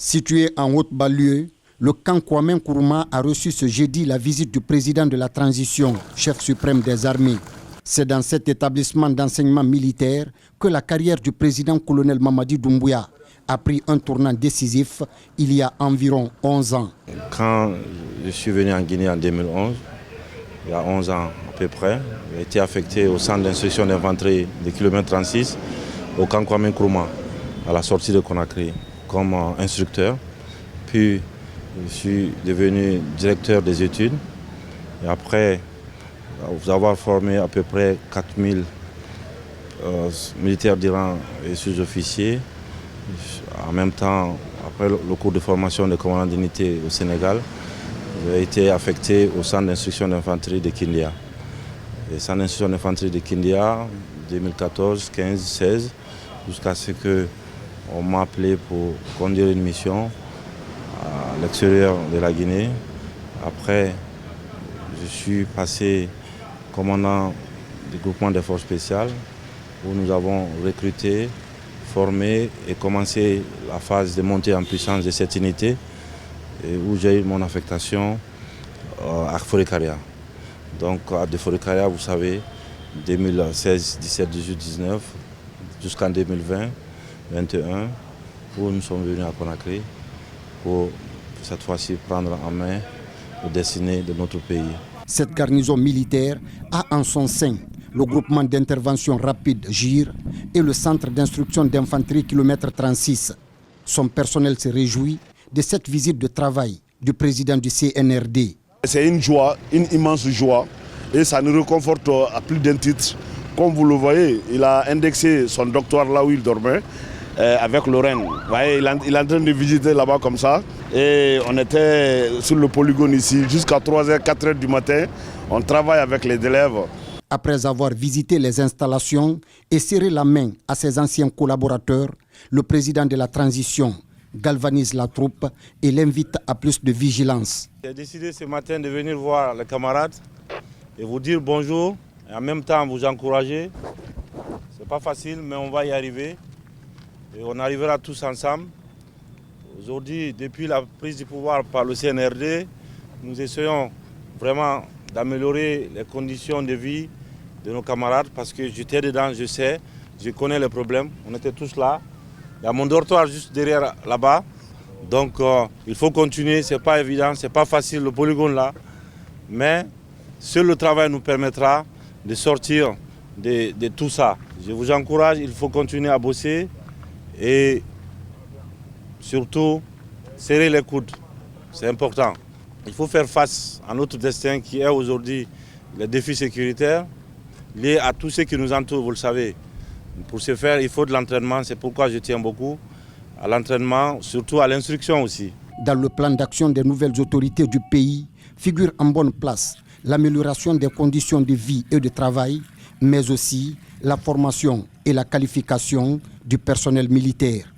Situé en haute banlieue, le camp Kwame Nkrumah a reçu ce jeudi la visite du président de la transition, chef suprême des armées. C'est dans cet établissement d'enseignement militaire que la carrière du président colonel Mamadi Doumbouya a pris un tournant décisif il y a environ 11 ans. Quand je suis venu en Guinée en 2011, il y a 11 ans à peu près, j'ai été affecté au centre d'instruction d'infanterie de kilomètre 36 au camp Kwame Nkrumah, à la sortie de Conakry, comme instructeur. Puis je suis devenu directeur des études. Et après avoir formé à peu près 4000 militaires d'Iran et sous-officiers, en même temps, après le cours de formation de commandant d'unité au Sénégal, j'ai été affecté au centre d'instruction d'infanterie de Kindia. Le centre d'instruction d'infanterie de Kindia, 2014, 15, 16, jusqu'à ce qu'on m'a appelé pour conduire une mission à l'extérieur de la Guinée. Après, je suis passé commandant du groupement des forces spéciales où nous avons recruté, formé et commencé la phase de montée en puissance de cette unité et où j'ai eu mon affectation à Forikaria. Donc à Forikaria, vous savez, 2016, 17, 18, 19 jusqu'en 2020, 21, où nous sommes venus à Conakry pour cette fois-ci prendre en main le destinée de notre pays. Cette garnison militaire a en son sein le groupement d'intervention rapide GIR et le centre d'instruction d'infanterie kilomètre 36. Son personnel se réjouit de cette visite de travail du président du CNRD. C'est une joie, une immense joie, et ça nous réconforte à plus d'un titre. Comme vous le voyez, il a indexé son doctorat là où il dormait, avec Lorraine. Vous voyez, il est en train de visiter là-bas comme ça. Et on était sur le polygone ici jusqu'à 3h, 4h du matin. On travaille avec les élèves. Après avoir visité les installations et serré la main à ses anciens collaborateurs, le président de la transition galvanise la troupe et l'invite à plus de vigilance. J'ai décidé ce matin de venir voir les camarades et vous dire bonjour et en même temps vous encourager. C'est pas facile, mais on va y arriver et on arrivera tous ensemble. Aujourd'hui, depuis la prise du pouvoir par le CNRD, nous essayons vraiment d'améliorer les conditions de vie de nos camarades parce que j'étais dedans, je sais, je connais les problèmes, on était tous là. Il y a mon dortoir juste derrière là-bas, donc il faut continuer, c'est pas évident, c'est pas facile le polygone là, mais seul le travail nous permettra de sortir de tout ça. Je vous encourage, il faut continuer à bosser et surtout serrer les coudes, c'est important. Il faut faire face à notre destin qui est aujourd'hui les défis sécuritaires liés à tout ce qui nous entoure, vous le savez. Pour ce faire, il faut de l'entraînement, c'est pourquoi je tiens beaucoup à l'entraînement, surtout à l'instruction aussi. Dans le plan d'action des nouvelles autorités du pays, figure en bonne place l'amélioration des conditions de vie et de travail, mais aussi la formation et la qualification du personnel militaire.